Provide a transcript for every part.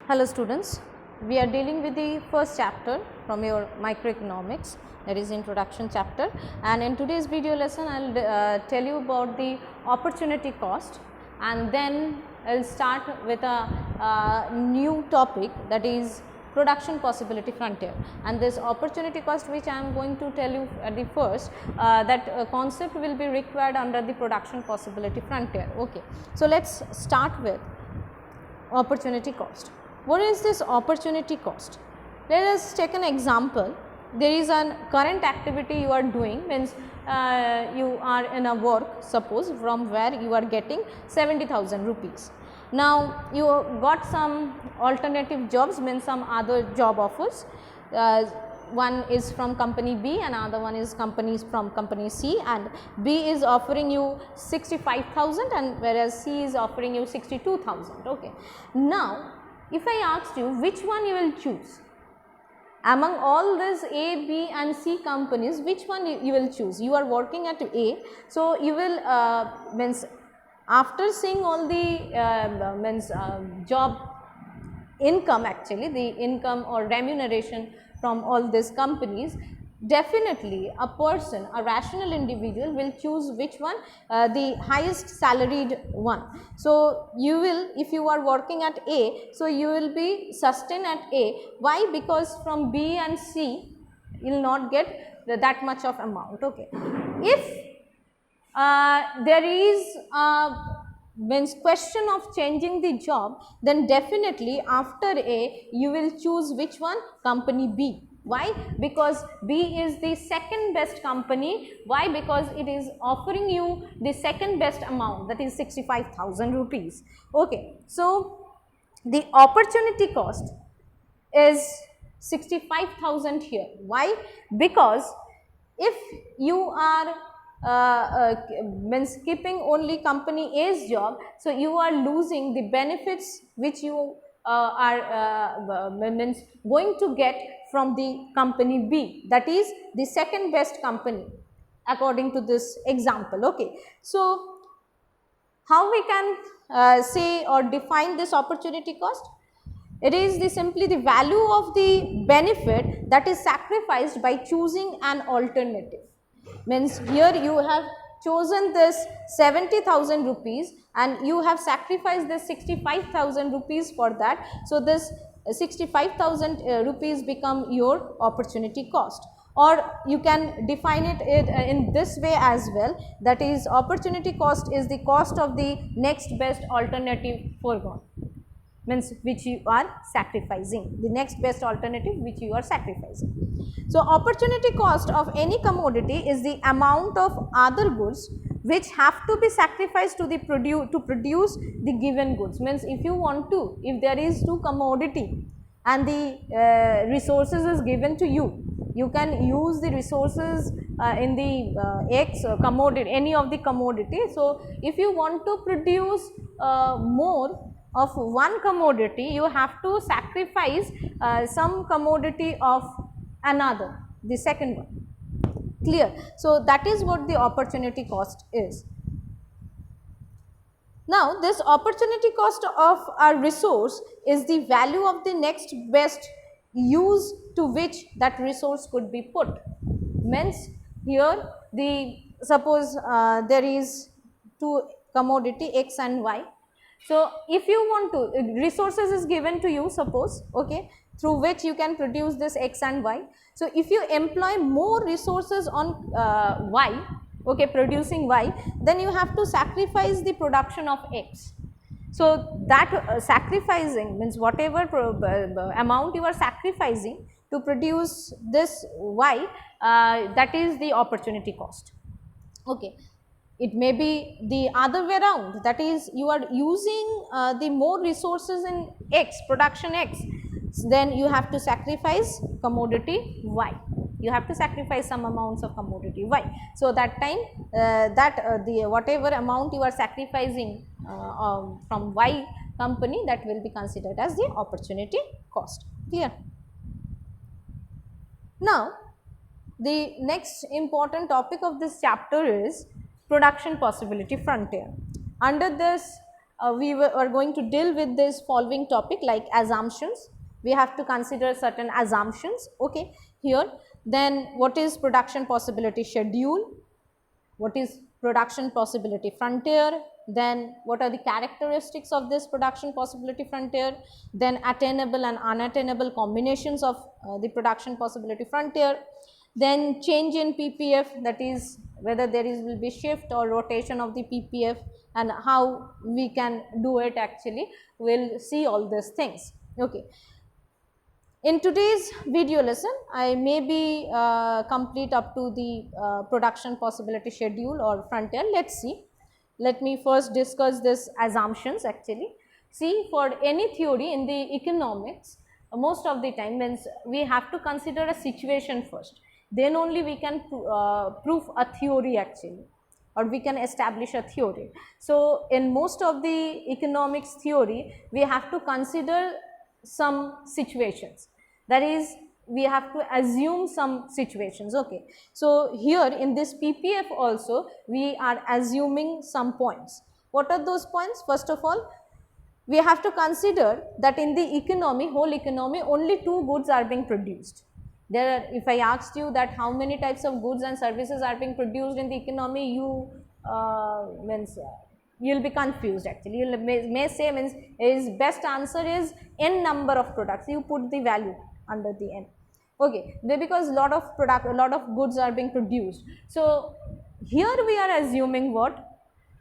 Hello students, we are dealing with the first chapter from your microeconomics, that is introduction chapter, and in today's video lesson I will tell you about the opportunity cost, and then I will start with a new topic, that is production possibility frontier. And this opportunity cost which I am going to tell you at the first, that concept will be required under the production possibility frontier. Okay. So, let us start with opportunity cost. What is this opportunity cost? Let us take an example. There is a current activity you are doing, means you are in a work, suppose, from where you are getting 70,000 rupees. Now, you got some alternative jobs, means some other job offers. One is from company B and another one is from company C, and B is offering you 65,000 and whereas C is offering you 62,000. Okay. Now, if I asked you which one you will choose among all these A, B and C companies, which one you will choose? You are working at A, so you will means after seeing all the job income, actually the income or remuneration from all these companies, definitely a person, a rational individual will choose which one, the highest salaried one. So, you will, if you are working at A, so you will be sustained at A. Why? Because from B and C you will not get that much of amount. Okay. If there is a question of changing the job, then definitely after A you will choose which one? Company B. Why? Because B is the second best company. Why? Because it is offering you the second best amount, that is 65,000 rupees. Okay. So, the opportunity cost is 65,000 here. Why? Because if you are means keeping only company A's job, so you are losing the benefits which you are means going to get from the company B, that is the second best company according to this example. Okay. So, how we can say or define this opportunity cost? It is simply the value of the benefit that is sacrificed by choosing an alternative. Means here you have chosen this 70,000 rupees and you have sacrificed this 65,000 rupees for that. So, this 65,000 rupees become your opportunity cost, or you can define it in this way as well, that is opportunity cost is the cost of the next best alternative foregone, means which you are sacrificing, the next best alternative which you are sacrificing. So, opportunity cost of any commodity is the amount of other goods which have to be sacrificed to produce the given goods. Means if you want to, if there is two commodity and the resources is given to you, you can use the resources in the X commodity, any of the commodity. So, if you want to produce more of one commodity, you have to sacrifice some commodity of another, the second one. Clear? So, that is what the opportunity cost is. Now, this opportunity cost of a resource is the value of the next best use to which that resource could be put. Means here the suppose there is two commodity X and Y. So, if you want to, resources is given to you, suppose, okay, through which you can produce this X and Y. So, if you employ more resources on Y, okay, producing Y, then you have to sacrifice the production of X. So, that sacrificing means whatever amount you are sacrificing to produce this Y, that is the opportunity cost. Okay. It may be the other way around, that is you are using the more resources in X, production X, then you have to sacrifice commodity Y. You have to sacrifice some amounts of commodity Y. So, that time the whatever amount you are sacrificing from Y company, that will be considered as the opportunity cost. Clear? Now, the next important topic of this chapter is production possibility frontier. Under this are going to deal with this following topic like assumptions. We have to consider certain assumptions, okay, here. Then what is production possibility schedule, what is production possibility frontier, then what are the characteristics of this production possibility frontier, then attainable and unattainable combinations of the production possibility frontier, then change in PPF, that is whether there is will be shift or rotation of the PPF and how we can do it actually, we will see all these things, okay. In today's video lesson, I may be complete up to the production possibility schedule or frontier. Let us see. Let me first discuss this assumptions actually. See, for any theory in the economics, most of the time means we have to consider a situation first. Then only we can prove a theory actually, or we can establish a theory. So, in most of the economics theory, we have to consider some situations, that is we have to assume some situations, okay. So, here in this PPF also we are assuming some points. What are those points? First of all, we have to consider that in the economy, whole economy, only two goods are being produced. There are, if I asked you that how many types of goods and services are being produced in the economy, you will be confused actually. You may say means is best answer is n number of products, you put the value under the n, okay, because lot of goods are being produced. So, here we are assuming what?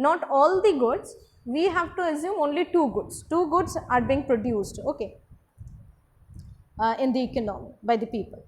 Not all the goods, we have to assume only two goods are being produced, okay, in the economy by the people.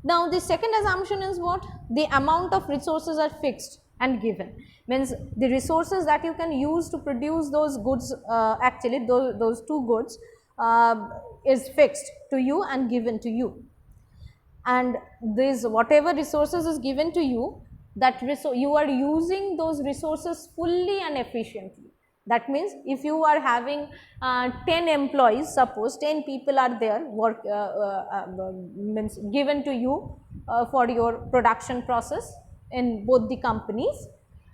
Now, the second assumption is what? The amount of resources are fixed and given, means the resources that you can use to produce those goods, actually those two goods is fixed to you and given to you, and this whatever resources is given to you, that you are using those resources fully and efficiently. That means, if you are having 10 employees, suppose 10 people are there work means given to you for your production process in both the companies,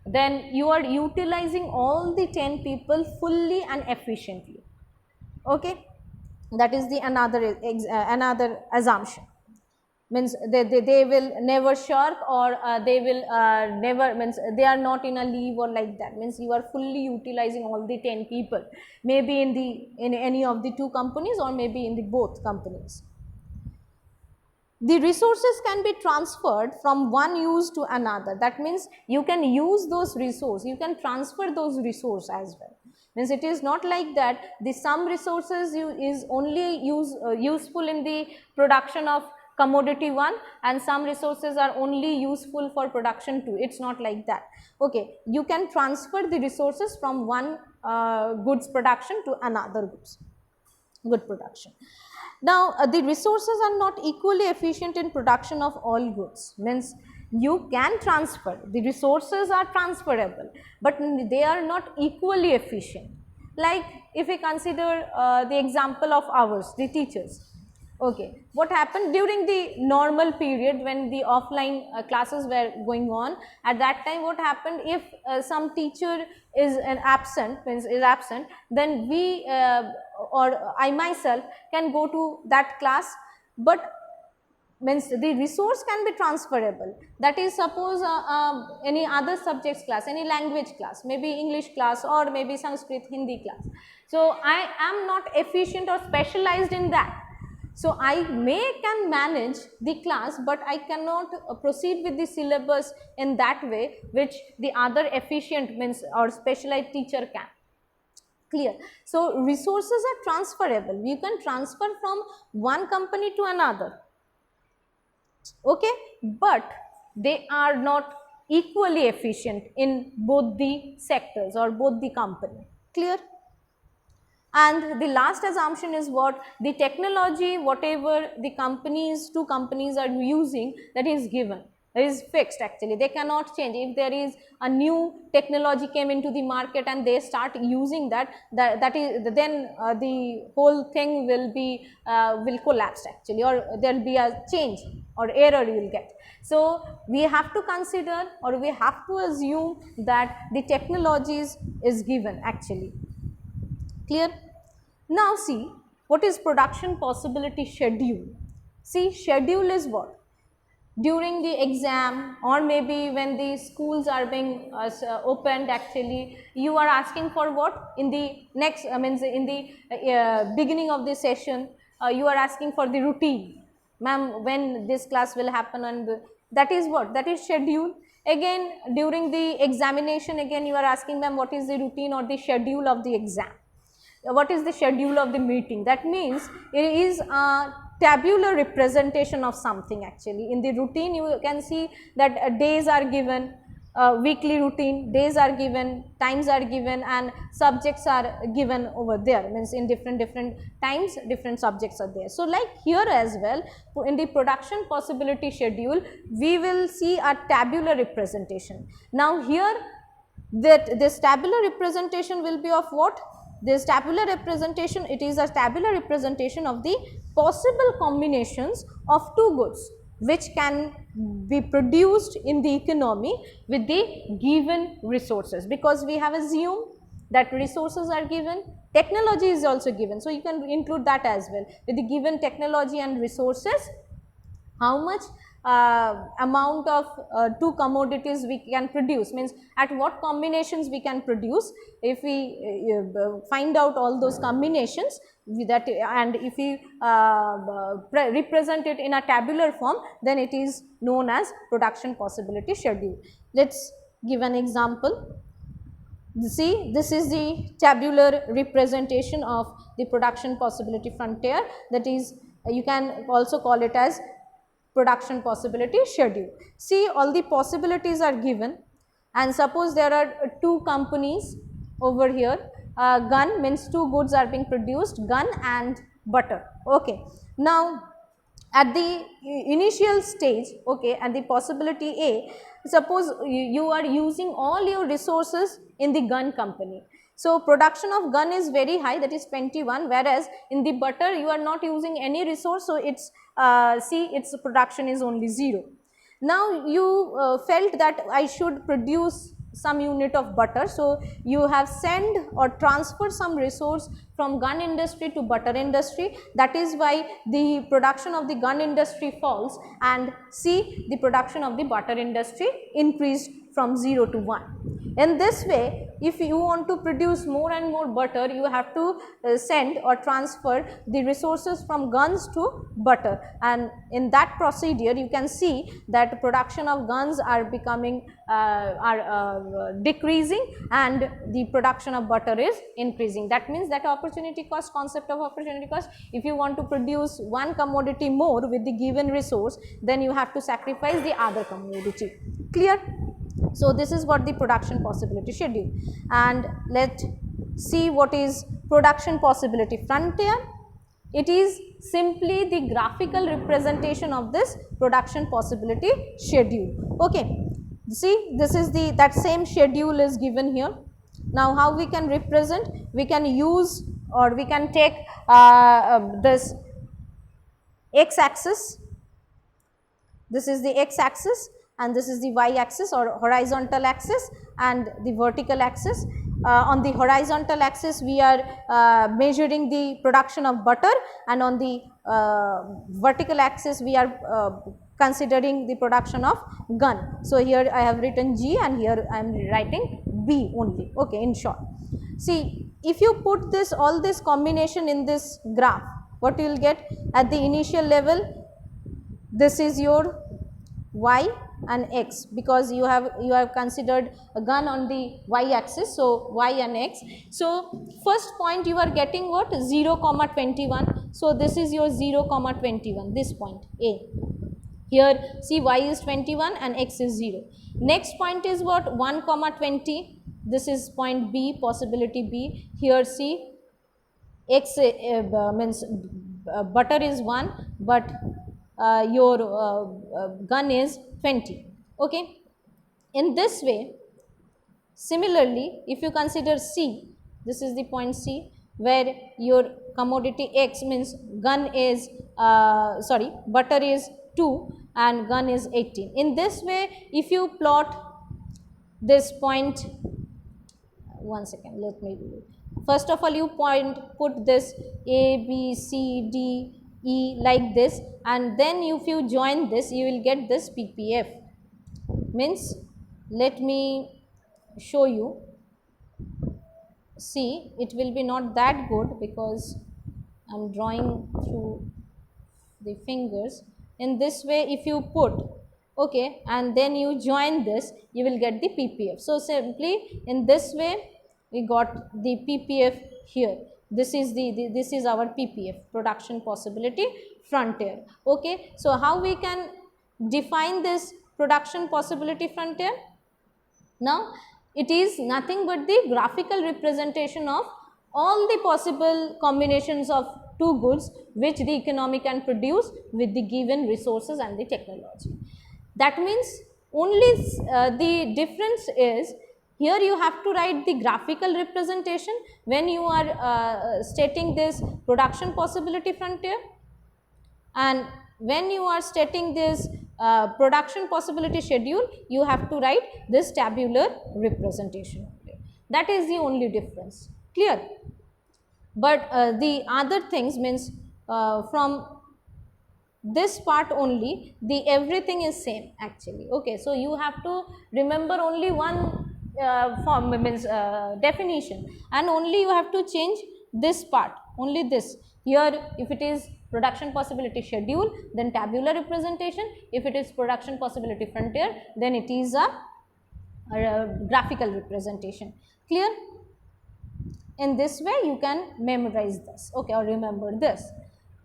then you are utilizing all the 10 people fully and efficiently, okay. That is the another assumption, means they will never shirk, or they will never, means they are not in a leave or like that, means you are fully utilizing all the 10 people, maybe in any of the two companies or maybe in the both companies. The resources can be transferred from one use to another, that means you can use those resources, you can transfer those resources as well. Means it is not like that the some resources is only useful in the production of commodity 1 and some resources are only useful for production 2, it is not like that, okay. You can transfer the resources from one goods production to another good production. Now, the resources are not equally efficient in production of all goods, means you can transfer, the resources are transferable, but they are not equally efficient. Like if we consider the example of ours, the teachers, okay, what happened during the normal period when the offline classes were going on, at that time what happened, if some teacher is absent, then we or I myself can go to that class, but means the resource can be transferable. That is, suppose any other subjects class, any language class, maybe English class or maybe Sanskrit, Hindi class. So, I am not efficient or specialized in that. So, I can manage the class, but I cannot proceed with the syllabus in that way which the other efficient means or specialized teacher can. Clear. So, resources are transferable. You can transfer from one company to another, okay, but they are not equally efficient in both the sectors or both the company. Clear. And the last assumption is what? The technology, whatever the two companies are using, that is given, that is fixed actually, they cannot change. If there is a new technology came into the market and they start using that is then the whole thing will be will collapse actually, or there will be a change or error you will get. So, we have to consider or we have to assume that the technologies is given actually. Clear? Now see, what is production possibility schedule? See, schedule is what? During the exam, or maybe when the schools are being opened, actually you are asking for what? In the next, means in the beginning of the session, you are asking for the routine. Ma'am, when this class will happen, and that is what? That is schedule. Again, during the examination, again you are asking, ma'am, what is the routine or the schedule of the exam? What is the schedule of the meeting? That means it is a tabular representation of something. Actually, in the routine you can see that days are given, weekly routine, days are given, times are given, and subjects are given over there, means in different times different subjects are there. So like here as well, in the production possibility schedule we will see a tabular representation. Now here, that this tabular representation will be of what? This tabular representation, it is a tabular representation of the possible combinations of two goods which can be produced in the economy with the given resources, because we have assumed that resources are given, technology is also given. So, you can include that as well. With the given technology and resources, how much amount of two commodities we can produce, means at what combinations we can produce. If we find out all those combinations that, and if we represent it in a tabular form, then it is known as production possibility schedule. Let us give an example. See, this is the tabular representation of the production possibility frontier, that is, you can also call it as production possibility schedule. See, all the possibilities are given, and suppose there are two companies over here. Gun means two goods are being produced, gun and butter. Okay. Now, at the initial stage, okay, at the possibility A, suppose you are using all your resources in the gun company. So, production of gun is very high, that is 21, whereas in the butter you are not using any resource. So, its see, its production is only 0. Now, you felt that I should produce some unit of butter. So, you have sent or transferred some resource from gun industry to butter industry. That is why the production of the gun industry falls, and see, the production of the butter industry increased from 0 to 1. In this way, if you want to produce more and more butter, you have to send or transfer the resources from guns to butter, and in that procedure you can see that production of guns are becoming decreasing, and the production of butter is increasing. That means that opportunity cost, concept of opportunity cost, if you want to produce one commodity more with the given resource, then you have to sacrifice the other commodity. Clear? So, this is what the production possibility schedule, and let us see what is production possibility frontier. It is simply the graphical representation of this production possibility schedule. Okay. See, this is the, that same schedule is given here. Now, how we can represent? We can use, or we can take this x axis. This is the x axis, and this is the y axis or horizontal axis, and the vertical axis. On the horizontal axis we are measuring the production of butter, and on the vertical axis we are considering the production of gun. So, here I have written G, and here I am writing B only. Okay, in short. See, if you put this, all this combination in this graph, what you will get at the initial level? This is your y and x, because you have considered a gun on the y axis. So, y and x. So, first point you are getting what? 0, 21. So, this is your 0, 21, this point A. Here, see, y is 21 and x is 0. Next point is what? 1, 20. This is point B, possibility B. Here, see, x means butter is 1, but your gun is 20. Okay. In this way, similarly, if you consider C, this is the point C, where your commodity X means gun is butter is 2 and gun is 18. In this way, if you plot this point, one second, let me do it. First of all, you put this A, B, C, D, E like this, and then if you join this, you will get this PPF. Means, let me show you. See, it will be not that good because I am drawing through the fingers. In this way, if you put, okay, and then you join this, you will get the PPF. So simply in this way we got the PPF here. This is this is our PPF, production possibility frontier. Okay, so how we can define this production possibility frontier? Now it is nothing but the graphical representation of all the possible combinations of two goods which the economy can produce with the given resources and the technology. That means only the difference is here you have to write the graphical representation when you are stating this production possibility frontier, and when you are stating this production possibility schedule, you have to write this tabular representation only. That is the only difference. Clear? But the other things means from this part only, the everything is same actually. Okay, so you have to remember only one form means definition, and only you have to change this part, only this. Here if it is production possibility schedule, then tabular representation. If it is production possibility frontier, then it is a graphical representation. Clear? In this way you can memorize this, okay, or remember this.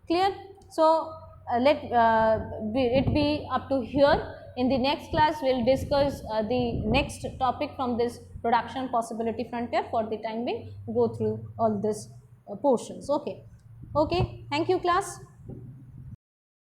Clear? So let it be up to here. In the next class we will discuss the next topic from this production possibility frontier. For the time being, go through all this portions. Okay, thank you class.